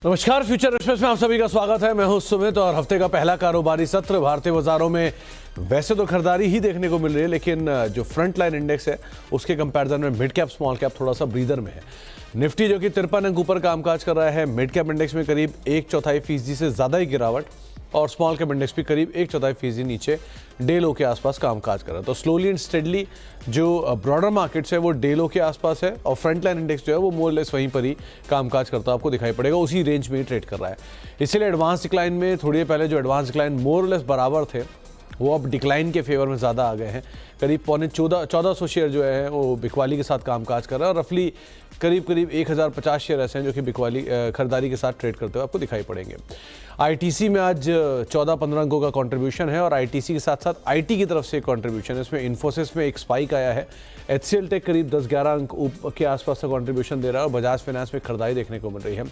नमस्कार, future express में आप सभी का स्वागत है। मैं हूं सुमित और हफ्ते का पहला कारोबारी सत्र भारतीय बाजारों में वैसे तो खरीदारी ही देखने को मिल रही है, लेकिन जो फ्रंट लाइन इंडेक्स है उसके कंपैरिजन में मिड कैप स्मॉल कैप थोड़ा सा ब्रीदर में है। निफ्टी जो कि 53 अंक ऊपर कामकाज कर रहा है, मिड कैप इंडेक्स में करीब 1/4% से ज्यादा ही गिरावट और स्मॉल कैप इंडेक्स भी करीब 1/4% नीचे डे लो के आसपास कामकाज कर रहा है। तो स्लोली एंड स्टेडली जो ब्रॉडर मार्केट्स है वो डे लो के आसपास है और फ्रंट लाइन इंडेक्स जो है वो मोर लेस वहीं पर ही कामकाज करता आपको दिखाई पड़ेगा, उसी रेंज में ही ट्रेड कर रहा है। इसलिए एडवांस डिक्लाइन में थोड़ी देर पहले जो एडवांस डिक्लाइन मोर लेस बराबर थे वो अब डिक्लाइन के फेवर में ज़्यादा आ गए हैं। करीब 1400 शेयर जो है वो बिकवाली के साथ कामकाज कर रहा है और रफली करीब 1050 शेयर ऐसे हैं जो कि बिकवाली खरीदारी के साथ ट्रेड करते हुए आपको दिखाई पड़ेंगे। आईटीसी में आज 14-15 अंकों का कंट्रीब्यूशन है और आईटीसी के साथ साथ आईटी की तरफ से एक कंट्रीब्यूशन है। इसमें इन्फोसिस में एक स्पाइक आया है, एचसीएल टेक करीब 10-11 अंक के आसपास का कंट्रीब्यूशन दे रहा है और बजाज फाइनेंस में खरीदारी देखने को मिल रही है।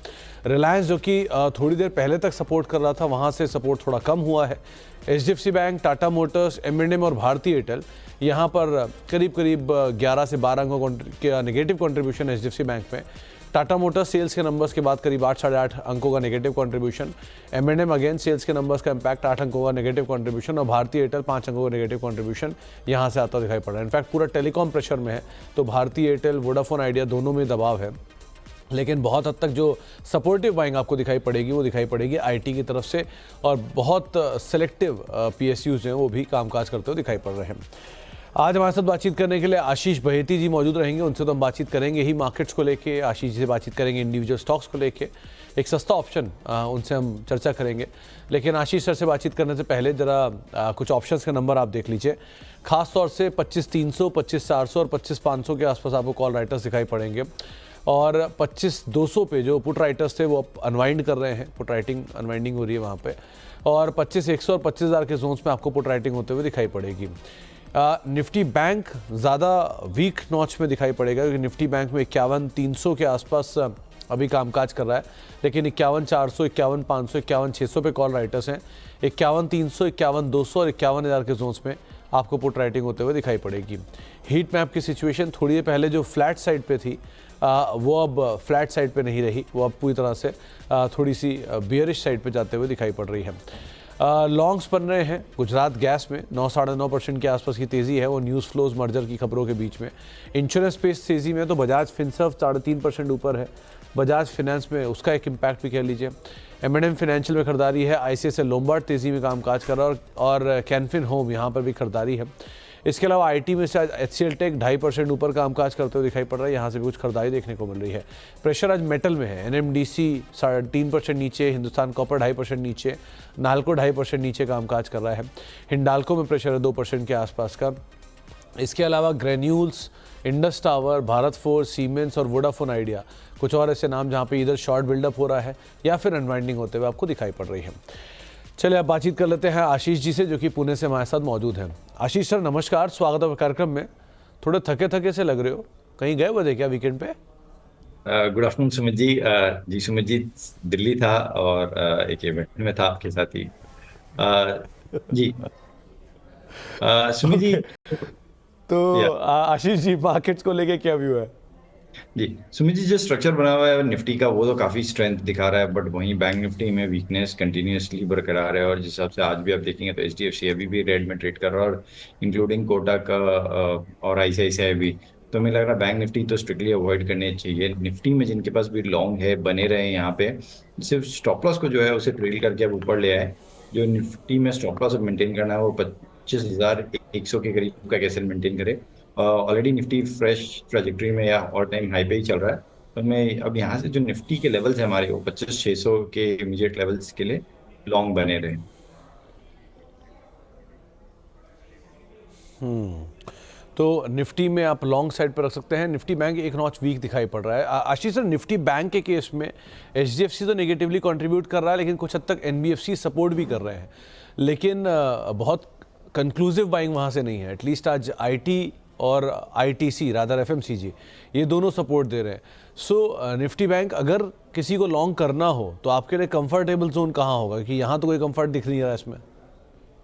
रिलायंस जो कि थोड़ी देर पहले तक सपोर्ट कर रहा था, वहाँ से सपोर्ट थोड़ा कम हुआ है। एचडीएफसी बैंक, टाटा मोटर्स, एम&एम और भारतीय एयरटेल यहाँ पर करीब 11 से 12 अंकों का नेगेटिव कंट्रीब्यूशन एचडीएफसी बैंक में। टाटा मोटर्स सेल्स के नंबर्स के बाद करीब 8-8.5 अंकों का नेगेटिव कंट्रीब्यूशन। एम&एम अगेन सेल्स के नंबर्स का इंपैक्ट 8 अंकों का नेगेटिव कंट्रीब्यूशन और भारतीय एयरटेल 5 अंकों का नेगेटिव कंट्रीब्यूशन यहाँ से आता दिखाई पड़ रहा है। इनफैक्ट पूरा टेलीकॉम प्रेशर में है, तो भारतीय एयरटेल, वोडाफोन आइडिया दोनों में दबाव है, लेकिन बहुत हद तक जो सपोर्टिव बाइंग आपको दिखाई पड़ेगी वो दिखाई पड़ेगी आईटी की तरफ से और बहुत सेलेक्टिव पीएसयूज हैं वो भी कामकाज करते हुए दिखाई पड़ रहे हैं। आज हमारे साथ बातचीत करने के लिए आशीष बहेती जी मौजूद रहेंगे, उनसे तो हम बातचीत करेंगे ही मार्केट्स को लेके। आशीष जी से बातचीत करेंगे इंडिविजुअल स्टॉक्स को लेके, एक सस्ता ऑप्शन उनसे हम चर्चा करेंगे। लेकिन आशीष सर से बातचीत करने से पहले ज़रा कुछ ऑप्शंस के नंबर आप देख लीजिए। खास तौर से 25,300, 25,400 और 25,500 के आसपास आपको कॉल राइटर्स दिखाई पड़ेंगे और 25,200 पे जो पुट राइटर्स थे वो अब अनवाइंड कर रहे हैं, पुट राइटिंग अनवाइंडिंग हो रही है वहाँ पे, और 25,100 और 25,000 के जोन्स में आपको पुट राइटिंग होते हुए दिखाई पड़ेगी। निफ्टी बैंक ज़्यादा वीक नॉच में दिखाई पड़ेगा क्योंकि निफ्टी बैंक में 51,300 के आसपास अभी कामकाज कर रहा है, लेकिन 51,400, 51,500, 51,600 पे कॉल राइटर्स हैं। 51,300, 51,200 और 51,000 के जोन्स में आपको पुट राइटिंग होते हुए दिखाई पड़ेगी। हीट मैप की सिचुएशन थोड़ी देर पहले जो फ्लैट साइड पे थी वो अब फ्लैट साइड पे नहीं रही, वो अब पूरी तरह से थोड़ी सी बियरिश साइड पे जाते हुए दिखाई पड़ रही है। लॉन्ग्स बन रहे हैं गुजरात गैस में 9-9.5% के आसपास की तेज़ी है, वो न्यूज़ फ्लोज मर्जर की खबरों के बीच में। इंश्योरेंस स्पेस तेज़ी में तो बजाज फिनसर्व 3.5% ऊपर है, बजाज फाइनेंस में उसका एक इम्पैक्ट भी कह लीजिए। एम&एम फाइनेंशियल में खरीदारी है, आईसीआईसीआई लोम्बार्ड तेज़ी में कामकाज कर रहा है और कैनफिन होम यहाँ पर भी खरीदारी है। इसके अलावा आईटी में से एचसीएल टेक 2.5% ऊपर कामकाज करते हुए दिखाई पड़ रहा है, यहाँ से भी कुछ खरीदारी देखने को मिल रही है। प्रेशर आज मेटल में है, एनएमडीसी 3.5% नीचे, हिंदुस्तान कॉपर 2.5% नीचे, नाल्को 2.5% नीचे कामकाज कर रहा है। हिंडाल्को में प्रेशर है 2% के आसपास का। इसके अलावा granules, Indus tower, Bharat forge, siemens और वोडाफोन आइडिया कुछ और ऐसे नाम जहाँ पे इधर शॉर्ट बिल्डअप हो रहा है या फिर अनवाइंडिंग होते हुए आपको दिखाई पड़ रही है। चलिए अब बातचीत कर लेते हैं आशीष जी से जो कि पुणे से हमारे साथ मौजूद हैं। आशीष सर नमस्कार, स्वागत है कार्यक्रम में। थोड़े थके थके से लग रहे हो, कहीं गए हुए थे क्या वीकेंड पे? Good afternoon Sumit ji. जी सुमित जी, दिल्ली था और एक इवेंट में था आपके साथ ही। जी सुमित जी। तो आशीष जी मार्केट्स को लेके क्या व्यू है? जी सुमित जी, जो स्ट्रक्चर बना हुआ है निफ्टी का वो तो काफी स्ट्रेंथ दिखा रहा है, बट वहीं बैंक निफ्टी में वीकनेस कंटिन्यूअसली बरकरार है और जिस हिसाब से आज भी आप देखेंगे तो एचडीएफसी अभी भी रेड में ट्रेड कर रहा है और इंक्लूडिंग कोटक और आईसीआईसीआई भी। तो मुझे लग रहा है बैंक निफ्टी तो स्ट्रिक्टली अवॉइड करने चाहिए। निफ्टी में जिनके पास भी लॉन्ग है बने रहे यहाँ पे, सिर्फ स्टॉप लॉस को जो है उसे ट्रेल करके अब ऊपर ले आए। जो निफ्टी में स्टॉप लॉस मेंटेन करना है वो 25,100 के करीब का कैसे मेंटेन करे। ऑलरेडी निफ्टी फ्रेश ट्रेजेक्टरी में या ऑल टाइम हाई पे ही चल रहा है, तो मैं अब यहाँ से जो निफ्टी के लेवल्स है हमारे वो 25,600 के इमीडिएट लेवल्स के लिए लॉन्ग बने रहे। तो निफ्टी में आप लॉन्ग साइड पर रख सकते हैं। निफ्टी बैंक एक नॉच वीक दिखाई पड़ रहा है। आशीष सर, निफ्टी बैंक के केस में एचडीएफसी तो नेगेटिवली कंट्रीब्यूट कर रहा है, लेकिन कुछ हद तक एनबीएफसी सपोर्ट भी कर रहे हैं, लेकिन बहुत कंक्लूसिव बाइंग वहाँ से नहीं है। एटलीस्ट आज आईटी और आईटीसी रादर एफएमसीजी ये दोनों सपोर्ट दे रहे हैं। सो निफ्टी बैंक अगर किसी को लॉन्ग करना हो तो आपके लिए कंफर्टेबल जोन कहाँ होगा, कि यहाँ तो कोई कंफर्ट दिख नहीं रहा है इसमें?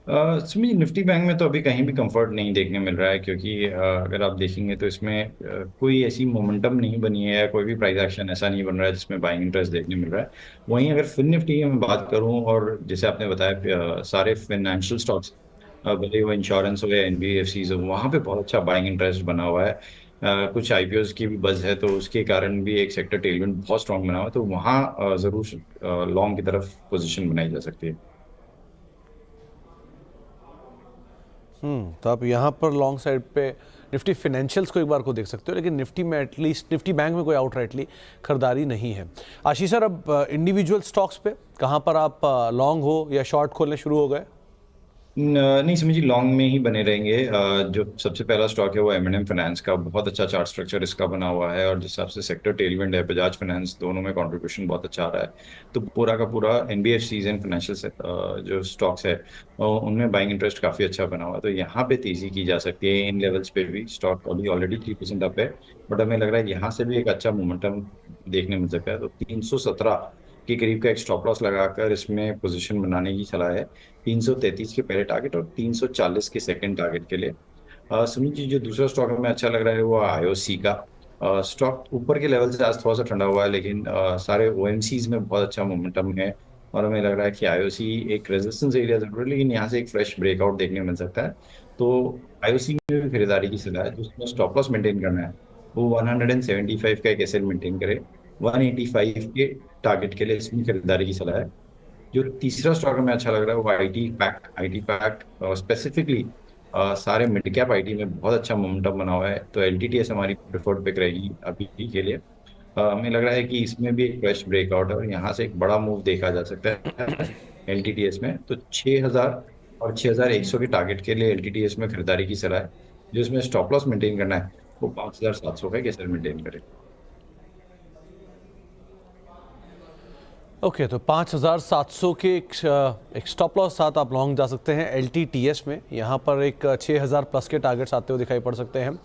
सुमित, निफ्टी बैंक में तो अभी कहीं भी कंफर्ट नहीं देखने मिल रहा है, क्योंकि अगर आप देखेंगे तो इसमें कोई ऐसी मोमेंटम नहीं बनी है, या कोई भी प्राइस एक्शन ऐसा नहीं बन रहा है जिसमें बाइंग इंटरेस्ट देखने मिल रहा है। वहीं अगर फिन निफ्टी की मैं बात करूं, और जैसे आपने बताया सारे फाइनेंशियल स्टॉक्स, भले वो इंश्योरेंस हो या एनबीएफसीज हो, वहां पे बहुत अच्छा बाइंग इंटरेस्ट बना हुआ है। कुछ आईपीओज की भी बज है, तो उसके कारण भी एक सेक्टर टेलविंड बहुत स्ट्रांग बना हुआ है, तो वहाँ जरूर लॉन्ग की तरफ पोजीशन बनाई जा सकती है। तो आप यहाँ पर लॉन्ग साइड पे निफ्टी फिनेंशियल्स को एक बार को देख सकते हो, लेकिन निफ्टी में एटलीस्ट निफ्टी बैंक में कोई आउटराइटली खरीदारी नहीं है। आशीष सर, अब इंडिविजुअल स्टॉक्स पे कहाँ पर आप लॉन्ग हो या शॉर्ट खोलने शुरू हो गए? नहीं समझिए, लॉन्ग में ही बने रहेंगे। जो सबसे पहला स्टॉक है वो एम फाइनेंस का, बहुत अच्छा चार्ट स्ट्रक्चर इसका बना हुआ है, और जिस हिसाब से सेक्टर टेलविंड है, बजाज फाइनेंस, दोनों में कंट्रीब्यूशन बहुत अच्छा आ रहा है। तो पूरा का पूरा एनबीएफसीज एंड फाइनेंशियल जो स्टॉक्स है, उनमें बाइंग इंटरेस्ट काफी अच्छा बना हुआ है, तो यहाँ पे तेजी की जा सकती है। इन लेवल्स पे भी स्टॉक अभी ऑलरेडी 3% अप है, बट हमें लग रहा है यहाँ से भी एक अच्छा मोमेंटम देखने मिल सकता है। तो 317 के करीब का एक स्टॉप लॉस लगाकर इसमें पोजीशन बनाने की सलाह है। 333 के पहले टारगेट और 340 के सेकंड टारगेट के लिए। सुनील जी, जो दूसरा स्टॉक हमें अच्छा लग रहा है वो आईओसी का। स्टॉक ऊपर के लेवल से आज थोड़ा सा ठंडा हुआ है, लेकिन सारे ओएमसीज में बहुत अच्छा मोमेंटम है, और हमें लग रहा है कि आईओसी एक रेजिस्टेंस एरिया जरूर है, लेकिन यहाँ से एक फ्रेश ब्रेकआउट देखने को मिल सकता है। तो आईओसी में भी खरीदारी की सलाह है। जिसमें स्टॉप लॉस मेंटेन करना है वो 175 का एक एसएल मेंटेन करे। 185 के टारगेट के लिए इसमें खरीदारी की सलाह है। जो तीसरा स्टॉक हमें अच्छा लग रहा है वो आईटी पैक्ट स्पेसिफिकली सारे मिड कैप आईटी में बहुत अच्छा मोमेंटम बना हुआ है, तो एलटीटीएस हमारी प्रेफर्ड पिक रहेगी अभी के लिए। हमें लग रहा है कि इसमें भी एक फ्रेश ब्रेकआउट है, और यहाँ से एक बड़ा मूव देखा जा सकता है एलटीटीएस में। तो 6000 और 6100 के टारगेट के लिए एलटीटीएस में खरीदारी की सलाह है। जो इसमें स्टॉप लॉस मेंटेन करना है वो 5700 का कैसे मेंटेन करें। ओके, तो 5700 के एक स्टॉप लॉस साथ आप लॉन्ग जा सकते हैं एलटीटीएस में। यहाँ पर एक 6000 प्लस के टारगेट्स आते हुए दिखाई पड़ सकते हैं।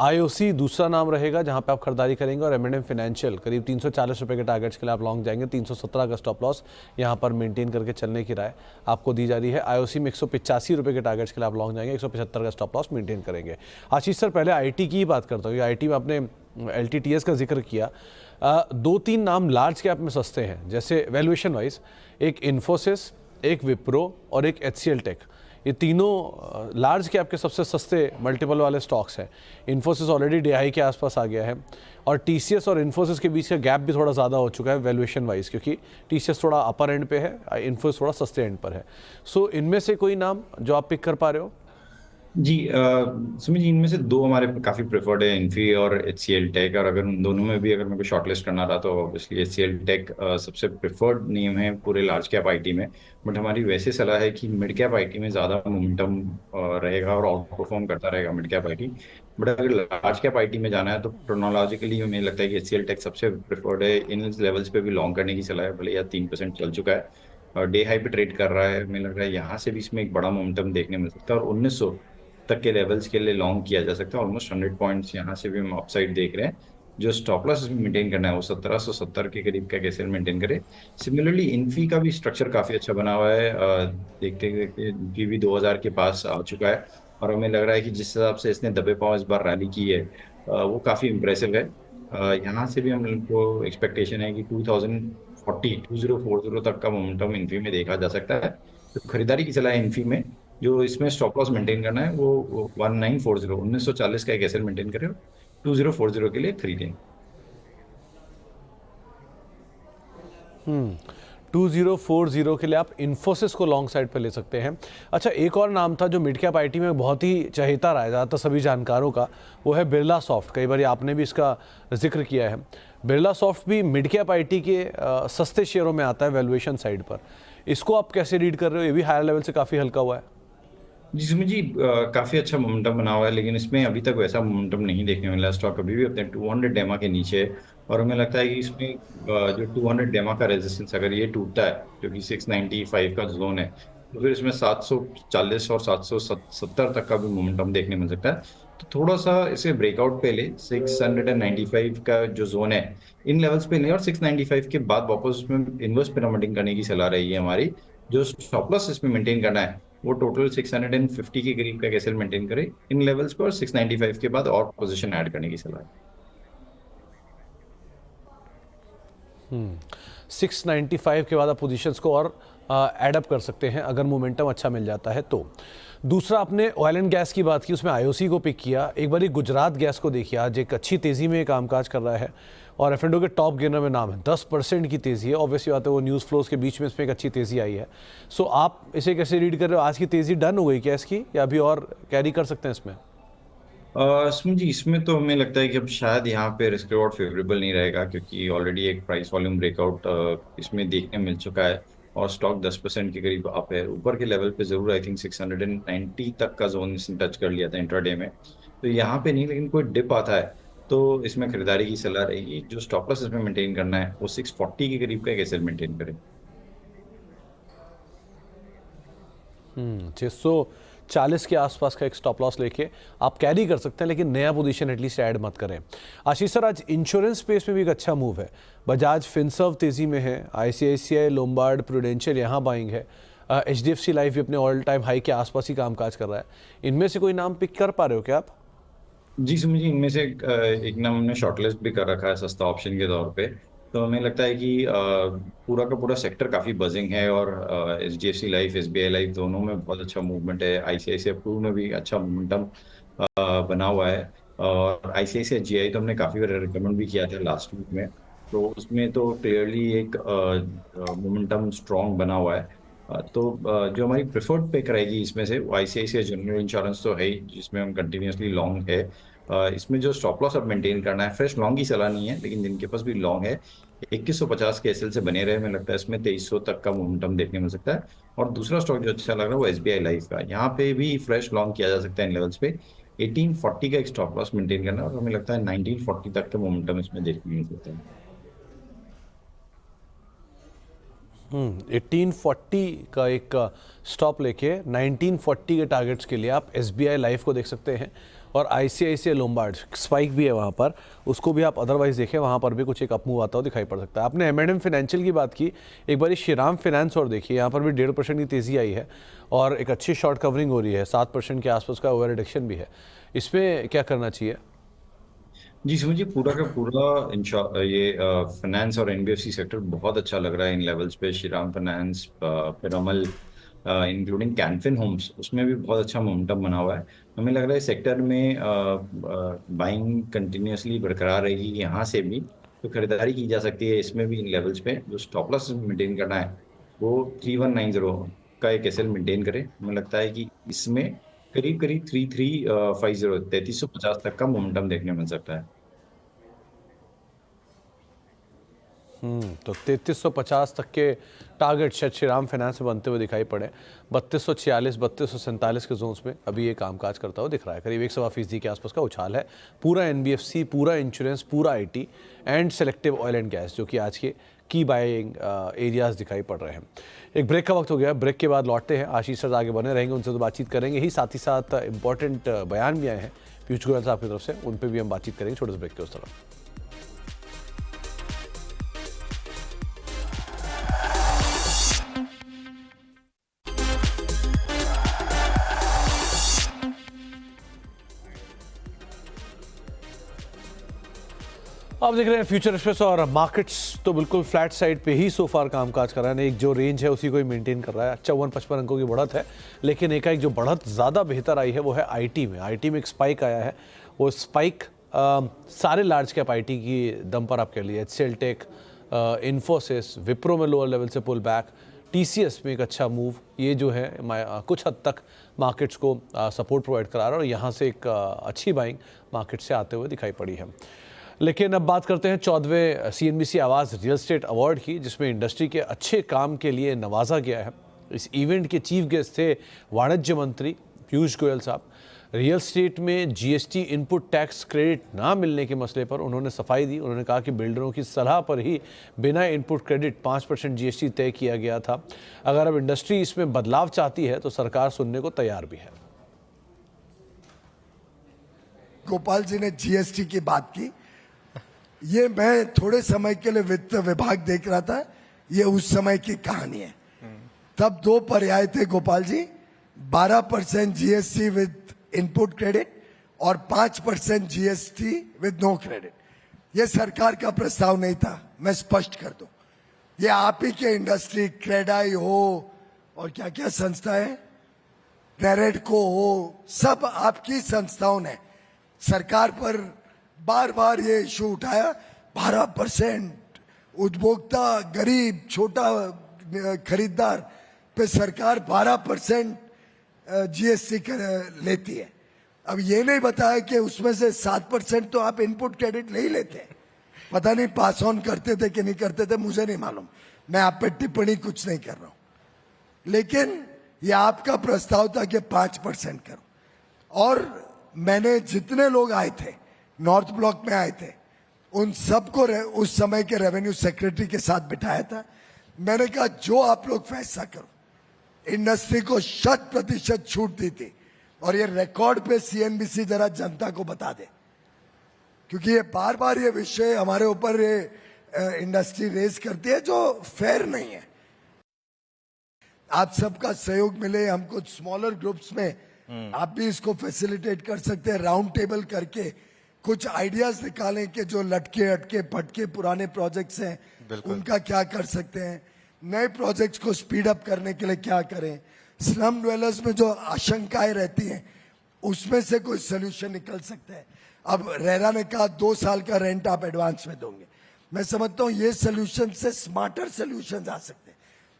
आईओसी दूसरा नाम रहेगा जहाँ पे आप खरीदारी करेंगे, और एम फाइनेंशियल करीब 340 रुपये के टारगेट्स के लिए आप लॉन्ग जाएंगे। 317 का स्टॉप लॉस यहाँ पर मेंटेन करके चलने की राय आपको दी जा रही है। आईओसी में 185 रुपये के टारगेट्स के लिए आप लॉन्ग जाएंगे, 175 का स्टॉप लॉस मेंटेन करेंगे। आशीष सर, पहले आईटी की ही बात करता हूँ। आईटी में आपने एलटीटीएस का जिक्र किया। दो तीन नाम लार्ज कैप में सस्ते हैं, जैसे वैल्यूएशन वाइज एक इन्फोसिस, एक विप्रो और एक एचसीएल टेक। ये तीनों लार्ज कैप के सबसे सस्ते मल्टीपल वाले स्टॉक्स हैं। इन्फोसिस ऑलरेडी डीआई के आसपास आ गया है, और टीसीएस और इन्फोसिस के बीच का गैप भी थोड़ा ज़्यादा हो चुका है वैल्यूएशन वाइज, क्योंकि टीसीएस थोड़ा अपर एंड पे है, इन्फोसिस थोड़ा सस्ते एंड पर है। सो इनमें से कोई नाम जो आप पिक कर पा रहे हो? जी, सुमित जी, इनमें से दो हमारे काफी प्रेफर्ड है, इन्फी और एचसीएल टेक। और अगर उन दोनों में भी अगर मेरे को शॉर्टलिस्ट करना रहा तो ऑब्वियसली एचसीएल टेक सबसे प्रेफर्ड नेम है पूरे लार्ज कैप आईटी में। बट हमारी वैसे सलाह है कि मिड कैप आईटी में ज्यादा मोमेंटम रहेगा और आउट परफॉर्म करता रहेगा मिड कैप आईटी। बट अगर लार्ज कैप आईटी में जाना है तो क्रोनोलॉजिकली हमें लगता है कि एचसीएल टेक सबसे प्रेफर्ड है। इन लेवल्स पे भी लॉन्ग करने की सलाह है, भले या 3% चल चुका है और डे हाई पे ट्रेड कर रहा है। हमें लग रहा है यहाँ से भी इसमें एक बड़ा मोमेंटम देखने मिल सकता है, और 1900 तक के लेवल्स के लिए लॉन्ग किया जा सकता है। ऑलमोस्ट 100 पॉइंट्स यहाँ से भी हम अपसाइड देख रहे हैं। जो स्टॉप लॉस मेंटेन करना है वो 1770 के करीब का कैसे मेंटेन करे। सिमिलरली इन्फी का भी स्ट्रक्चर काफी अच्छा बना हुआ है। देखते देखते इन्फी भी 2000 के पास आ चुका है, और हमें लग रहा है कि जिस हिसाब से इसने दबे पांव इस बार रैली की है वो काफी इंप्रेसिव है। यहाँ से भी हम लोग को एक्सपेक्टेशन है कि 2040 तक का मोमेंटम इन्फी में देखा जा सकता है। तो खरीदारी की सलाह है इन्फी में। जो इसमें स्टॉप लॉस मेंटेन करना है वो 1940 का एक एसएल मेंटेन करें, 2040 के लिए खरीदें। 2040 के लिए आप इन्फोसिस को लॉन्ग साइड पे ले सकते हैं। अच्छा, एक और नाम था जो मिड कैप आईटी में बहुत ही चहेता रहा है ज़्यादातर सभी जानकारों का, वो है बिरला सॉफ्ट। कई बार आपने भी इसका जिक्र किया है। बिरला सॉफ्ट भी मिड कैप आईटी के सस्ते शेयरों में आता है वैल्यूएशन साइड पर। इसको आप कैसे रीड कर रहे हो? ये भी हायर लेवल से काफ़ी हल्का हुआ है। जी सुमित जी, काफी अच्छा मोमेंटम बना हुआ है, लेकिन इसमें अभी तक वैसा मोमेंटम नहीं देखने मिला। स्टॉक अभी भी अपने 200 डेमा के नीचे है, और हमें लगता है कि इसमें जो 200 डेमा का रेजिस्टेंस अगर ये टूटता है, जो कि 695 का जोन है, तो फिर इसमें 740 और 770 तक का भी मोमेंटम देखने मिल सकता है। तो थोड़ा सा इसे ब्रेकआउट पे ले, 695 का जो जोन है इन लेवल्स पे ले, और 695 के बाद वापस उसमें इन्वर्स पिरामिडिंग करने की सलाह रही है हमारी। जो स्टॉप लॉस इसमें मेंटेन करना है वो टोटल 650 के करीब का कैसे मेंटेन करे इन लेवल्स पर, 695 के बाद और पोजीशन ऐड करने की सलाह है। 695 के बाद आप पोजीशंस को और एडअप कर सकते हैं अगर मोमेंटम अच्छा मिल जाता है तो। दूसरा, आपने ऑयल एंड गैस की बात की, उसमें आईओसी को पिक किया। एक बारी गुजरात गैस को देखिए, आज एक अच्छी तेज़ी में कामकाज कर रहा है और एफ&ओ के टॉप गेनर में नाम है। 10% की तेज़ी है। ऑब्वियसली बात है, वो न्यूज़ फ्लोज के बीच में इसमें एक अच्छी तेज़ी आई है। सो आप इसे कैसे रीड कर रहे हो? आज की तेज़ी डन हो गई क्या इसकी, या अभी और कैरी कर सकते हैं इसमें? सुमन जी, इसमें तो हमें लगता है कि अब शायद यहाँ पे रिस्क रिवॉर्ड फेवरेबल नहीं रहेगा, क्योंकि ऑलरेडी एक प्राइस वॉल्यूम ब्रेकआउट इसमें देखने मिल चुका है और स्टॉक 10% के करीब अप है। ऊपर के लेवल पे जरूर आई थिंक 690 तक का जोन इसने टच कर लिया था इंट्राडे में, तो यहाँ पे नहीं, लेकिन कोई डिप आता है तो इसमें खरीदारी की सलाह रहेगी। जो स्टॉप लॉस इसमें मेंटेन करना है वो 640 के करीब का एक एसएल मेंटेन करें। 640 के आसपास का एक स्टॉप लॉस लेके आप कैरी कर सकते हैं, लेकिन नया पोजीशन एटलीस्ट ऐड मत करें। आशीष सर, आज इंश्योरेंस स्पेस में भी एक अच्छा मूव है। बजाज फिनसर्व तेजी में है, आईसीआईसीआई, लोम्बार्ड, प्रूडेंशियल यहाँ बाइंग है, एचडीएफसी लाइफ भी अपने ऑल टाइम हाई के आसपास ही कामकाज कर रहा है। इनमें से कोई नाम पिक कर पा रहे हो क्या आप? जी सुमित जी, इनमें से एक नाम हमने शॉर्टलिस्ट भी कर रखा है सस्ता ऑप्शन के तौर पे। तो हमें लगता है कि पूरा का पूरा सेक्टर काफी बजिंग है और एचडीएफसी लाइफ, एसबीआई लाइफ दोनों में बहुत अच्छा मूवमेंट है। आईसीआईसीआई प्रू में भी अच्छा मोमेंटम बना हुआ है और आईसीआईसीआई जीआई तो हमने काफी बार रिकमेंड भी किया था लास्ट वीक में, तो उसमें तो क्लियरली एक मोमेंटम स्ट्रॉन्ग बना हुआ है। तो जो हमारी प्रेफर्ड पिक रहेगी इसमें से, वो आईसीआईसीआई जनरल इंश्योरेंस तो है ही, जिसमें हम कंटिन्यूसली लॉन्ग है। इसमें जो स्टॉप लॉस अब मेंटेन करना है, फ्रेश लॉन्ग की सलाह नहीं है, लेकिन जिनके पास भी लॉन्ग है 2150 के एसएल से बने रहे। हमें लगता है इसमें 2300 तक का मोमेंटम देखने मिल सकता है। और दूसरा स्टॉक जो अच्छा लग रहा है वो एसबीआई लाइफ का, यहाँ पे भी फ्रेश लॉन्ग किया जा सकता है इन लेवल्स पे। 1840 का एक स्टॉप लॉस मेंटेन करना है और हमें लगता है 1940 तक का मोमेंटम इसमें देखने मिल सकता है। 1840 का एक स्टॉप लेके 1940 के टारगेट्स के लिए आप एसबीआई लाइफ को देख सकते हैं और आईसीआईसीआई लोम्बार्ड स्पाइक भी है वहाँ पर, उसको भी आप अदरवाइज देखें, वहाँ पर भी कुछ एक अपमूव आता हुआ दिखाई पड़ सकता है। आपने एम&एम फाइनेंशियल की बात की, एक बार श्रीराम फाइनेंस और देखिए, यहाँ पर भी 1.5% की तेज़ी आई है और एक अच्छी शॉर्ट कवरिंग हो रही है। 7% के आसपास का ओवर रिडक्शन भी है। इसमें क्या करना चाहिए? जी समझिए, पूरा का पूरा ये फाइनेंस और एनबीएफसी सेक्टर बहुत अच्छा लग रहा है इन लेवल्स पे। Shriram finance, Piramal, including Canfin homes, उसमें भी बहुत अच्छा मोमेंटम बना हुआ है। हमें लग रहा है सेक्टर में बाइंग कंटिन्यूसली बरकरार रहेगी यहाँ से भी, तो खरीदारी की जा सकती है इसमें भी इन लेवल्स पे। जो स्टॉप लॉस मेंटेन करना है वो 3190 का एक एसएल मेंटेन करें। हमें लगता है कि इसमें करीब करीब 3350 3350 तक का मोमेंटम देखने मिल सकता है। तो 3350 तक के टारगेट शायद श्रीराम फाइनेंस में बनते हुए दिखाई पड़े। 3246, 3247 के जोन्स में अभी ये कामकाज करता हुआ दिख रहा है। करीब 1.25% के आसपास का उछाल है। पूरा एनबीएफसी, पूरा इंश्योरेंस, पूरा IT and selective oil and gas, जो कि आज के की बाइंग एरियाज दिखाई पड़ रहे हैं। एक ब्रेक का वक्त हो गया, ब्रेक के बाद लौटते हैं। आशीष सर आगे बने रहेंगे, उनसे तो बातचीत करेंगे ही, साथ ही साथ इंपॉर्टेंट बयान भी आए हैं पीयूष गोयल साहब की तरफ से, उन पर भी हम बातचीत करेंगे छोटे से ब्रेक के उस तरफ। आप देख रहे हैं फ्यूचर एक्सप्रेस और मार्केट्स तो बिल्कुल फ्लैट साइड पे ही सो फार कामकाज कर रहा है। एक जो रेंज है उसी को ही मेंटेन कर रहा है। 54-55 अंकों की बढ़त है, लेकिन एकाएक जो बढ़त ज़्यादा बेहतर आई है वो है आईटी में। आईटी में एक स्पाइक आया है, वो स्पाइक सारे लार्ज कैप आईटी की दम पर आप कह लीजिए। एचसीएल टेक, इन्फोसिस, विप्रो में लोअर लेवल से पुल बैक, टीसीएस में एक अच्छा मूव, ये जो है कुछ हद तक मार्केट्स को सपोर्ट प्रोवाइड करा रहा है और यहाँ से एक अच्छी बाइंग मार्केट से आते हुए दिखाई पड़ी है। लेकिन अब बात करते हैं 14वें सीएनबीसी आवाज़ रियल एस्टेट अवार्ड की, जिसमें इंडस्ट्री के अच्छे काम के लिए नवाजा गया है। इस इवेंट के चीफ गेस्ट थे वाणिज्य मंत्री पीयूष गोयल साहब। रियल एस्टेट में जीएसटी इनपुट टैक्स क्रेडिट ना मिलने के मसले पर उन्होंने सफाई दी। उन्होंने कहा कि बिल्डरों की सलाह पर ही बिना इनपुट क्रेडिट 5% जीएसटी तय किया गया था। अगर अब इंडस्ट्री इसमें बदलाव चाहती है तो सरकार सुनने को तैयार भी है। गोपाल जी ने जीएसटी की बात की, ये मैं थोड़े समय के लिए वित्त विभाग देख रहा था, ये उस समय की कहानी है। तब दो पर्याय थे Gopal ji, 12% GST with input credit और 5% जीएसटी विद नो क्रेडिट। ये सरकार का प्रस्ताव नहीं था, मैं स्पष्ट कर दूं। ये आप ही के इंडस्ट्री, क्रेडाई हो और क्या क्या संस्था है, नेरेडको हो, सब आपकी खंस्थाओं ने सरकार पर बार बार ये इशू उठाया। 12% उपभोक्ता, गरीब, छोटा खरीदार पे सरकार 12% जीएसटी लेती है। अब ये नहीं बताया कि उसमें से 7% तो आप इनपुट क्रेडिट ले ही लेते हैं। पता नहीं पास ऑन करते थे कि नहीं करते थे, मुझे नहीं मालूम, मैं आप पे टिप्पणी कुछ नहीं कर रहा हूं। लेकिन ये आपका प्रस्ताव था कि 5% करो, और मैंने जितने लोग आए थे, नॉर्थ ब्लॉक में आए थे, उन सबको उस समय के रेवेन्यू सेक्रेटरी के साथ बिठाया था। मैंने कहा जो आप लोग फैसला करो। इंडस्ट्री को 100% छूट दी थी, और ये रिकॉर्ड पे सीएनबीसी जरा जनता को बता दे, क्योंकि ये बार बार ये विषय हमारे ऊपर इंडस्ट्री रेज करती है जो फेयर नहीं है। आप सबका सहयोग मिले, हम कुछ स्मॉलर ग्रुप्स में आप भी इसको फैसिलिटेट कर सकते हैं, राउंड टेबल करके कुछ आइडियाज निकालें कि जो लटके अटके पटके पुराने प्रोजेक्ट्स हैं उनका क्या कर सकते हैं, नए प्रोजेक्ट्स को स्पीड अप करने के लिए क्या करें, स्लम ड्वेलर्स में जो आशंकाएं रहती हैं उसमें से कोई सोल्यूशन निकल सकता है। अब रेरा ने कहा 2 साल का रेंट आप एडवांस में दोगे, मैं समझता हूं ये सोल्यूशन से स्मार्टर सोल्यूशन आ सकते हैं।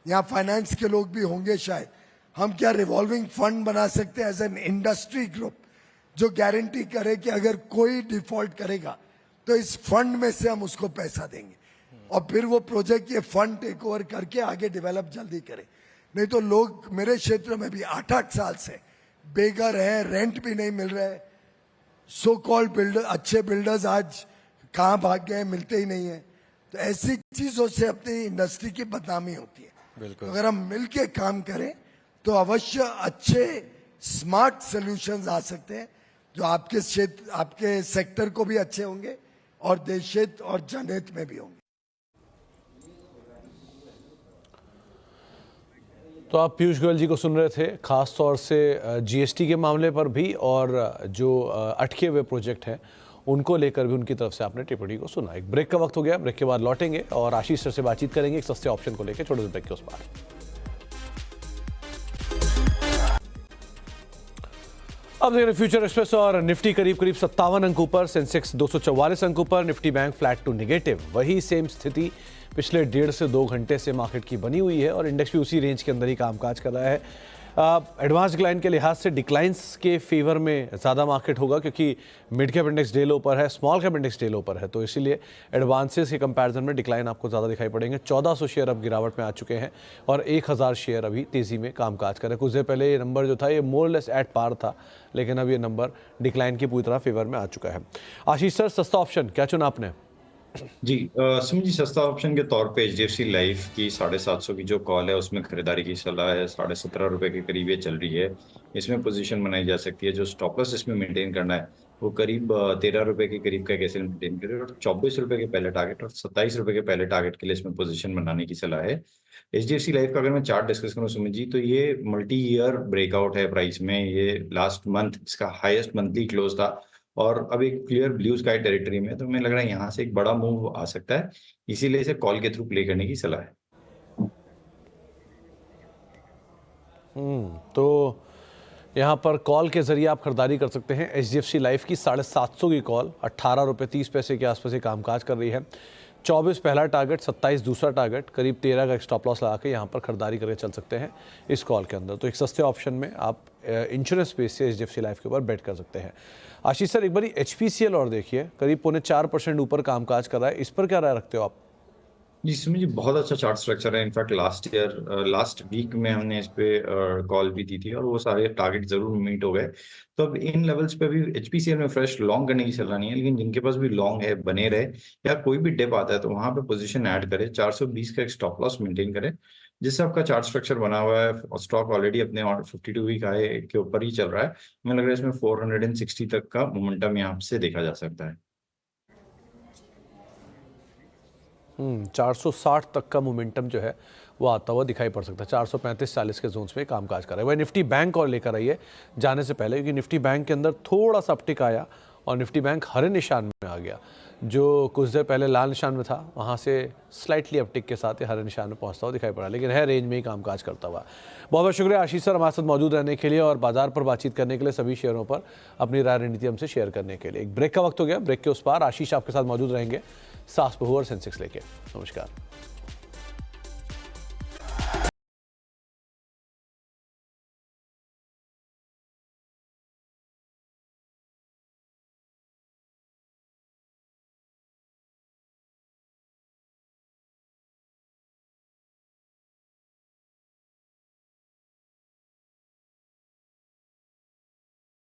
यहाँ फाइनेंस के लोग भी होंगे शायद, हम क्या रिवॉल्विंग फंड बना सकते हैं एज एन इंडस्ट्री ग्रुप, जो गारंटी करे कि अगर कोई डिफॉल्ट करेगा तो इस फंड में से हम उसको पैसा देंगे, और फिर वो प्रोजेक्ट ये फंड टेक ओवर करके आगे डेवलप जल्दी करे। नहीं तो लोग मेरे क्षेत्र में भी 8-8 साल से बेघर है, रेंट भी नहीं मिल रहा है। सो कॉल्ड बिल्डर, अच्छे बिल्डर्स आज कहाँ भाग गए, मिलते ही नहीं है। तो ऐसी चीजों से अपनी इंडस्ट्री की बदनामी होती है। तो अगर हम मिलके काम करें तो अवश्य अच्छे स्मार्ट सॉल्यूशंस आ सकते हैं, जो आपके क्षेत्र, आपके सेक्टर को भी अच्छे होंगे और देश हित और जनहित में भी होंगे। तो आप पीयूष गोयल जी को सुन रहे थे, खास तौर से जीएसटी के मामले पर भी, और जो अटके हुए प्रोजेक्ट हैं उनको लेकर भी उनकी तरफ से आपने टिप्पणी को सुना। एक ब्रेक का वक्त हो गया, ब्रेक के बाद लौटेंगे और आशीष सर से बातचीत करेंगे एक सस्ते ऑप्शन को लेकर, छोटे से ब्रेक के उस पार। अब देख रहे फ्यूचर एक्सप्रेस, और निफ्टी करीब 57 अंक ऊपर, सेंसेक्स 244 अंक ऊपर, Nifty bank flat to negative. वही सेम स्थिति पिछले 1.5 से 2 घंटे से मार्केट की बनी हुई है, और इंडेक्स भी उसी रेंज के अंदर ही कामकाज कर रहा है। एडवांस डिक्लाइन के लिहाज से डिक्लाइंस के फेवर में ज़्यादा मार्केट होगा, क्योंकि मिड कैप इंडेक्स डे लो पर है, स्मॉल कैप इंडेक्स डे लो पर है, तो इसीलिए एडवांसेस के कंपैरिजन में डिक्लाइन आपको ज़्यादा दिखाई पड़ेंगे। 1400 शेयर अब गिरावट में आ चुके हैं, और 1000 शेयर अभी तेज़ी में कामकाज कर रहे हैं। कुछ देर पहले ये नंबर जो था ये मोर लेस एट पार था, लेकिन अब ये नंबर डिक्लाइन की पूरी तरह फेवर में आ चुका है। आशीष सर, सस्ता ऑप्शन क्या चुना आपने? जी सुमित जी, सस्ता ऑप्शन के तौर पे एचडीएफसी लाइफ की 750 की जो कॉल है उसमें खरीदारी की सलाह है। 17.5 रुपए के करीब ये चल रही है, इसमें पोजीशन बनाई जा सकती है। जो स्टॉप लॉस इसमें मेंटेन करना है वो करीब 13 रुपए के करीब का कैसे मेंटेन करें, और 24 रुपए के पहले टारगेट और 27 रुपए के पहले टारगेट के लिए इसमें पोजीशन बनाने की सलाह है। एचडीएफसी लाइफ का अगर मैं चार्ट डिस्कस करूँ सुमित जी, तो ये मल्टी ईयर ब्रेकआउट है प्राइस में। ये लास्ट मंथ इसका हाईएस्ट मंथली क्लोज था, और अब एक क्लियर ब्लू स्काई टेरिटरी में, तो हमें लग रहा है यहाँ से एक बड़ा मूव आ सकता है, इसीलिए इसे कॉल के थ्रू प्ले करने की सलाह है। तो यहाँ पर कॉल के जरिए आप खरीदारी कर सकते हैं। एचडीएफसी लाइफ की 750 की कॉल 18 रुपये 30 पैसे के आसपास ये कामकाज कर रही है। 24 पहला टारगेट, 27 दूसरा टारगेट, करीब 13 का स्टॉप लॉस लगा के यहाँ पर खरीदारी करके चल सकते हैं इस कॉल के अंदर। तो एक सस्ते ऑप्शन में आप इंश्योरेंस बेस से एचडीएफसी लाइफ के ऊपर बेट कर सकते हैं। आशीष सर, एक बारी एचपीसीएल और देखिए, करीब 4.25% ऊपर कामकाज कर रहा है, इस पर क्या राय रखते हो आप? जी सुमित जी, बहुत अच्छा चार्ट स्ट्रक्चर है। इनफैक्ट लास्ट वीक में हमने इस पे कॉल भी दी थी, और वो सारे टारगेट जरूर मीट हो गए। तो अब इन लेवल्स पे भी एचपीसीएल में फ्रेश लॉन्ग करने की सलाह नहीं है, लेकिन जिनके पास भी लॉन्ग है बने रहे, या कोई भी डिप आता है तो वहां पे पोजीशन ऐड करे। 420 का एक स्टॉप लॉस मेंटेन करे, जिससे आपका चार्ट स्ट्रक्चर बना हुआ है। स्टॉक ऑलरेडी अपने 52 वीक हाई के ऊपर ही चल रहा है। हमें लग रहा है इसमें 460 तक का मोमेंटम यहाँ से देखा जा सकता है। 460 तक का मोमेंटम जो है वो आता हुआ दिखाई पड़ सकता है। 435-40 के जोन्स में कामकाज कर रहा है। वह निफ्टी बैंक और लेकर आई है जाने से पहले, क्योंकि निफ्टी बैंक के अंदर थोड़ा सा अपटिक आया और निफ्टी बैंक हरे निशान में आ गया। जो कुछ देर पहले लाल निशान में था वहाँ से स्लाइटली अपटिक के साथ ही हरे निशान में पहुँचता हुआ दिखाई पड़ा, लेकिन है रेंज में ही कामकाज करता हुआ। बहुत बहुत शुक्रिया आशीष सर हमारे साथ मौजूद रहने के लिए और बाजार पर बातचीत करने के लिए, सभी शेयरों पर अपनी राय रणनीति हमसे शेयर करने के लिए। एक ब्रेक का वक्त हो गया, ब्रेक के उस पार आशीष आपके साथ मौजूद रहेंगे सास बहू और सेंसेक्स लेके। नमस्कार।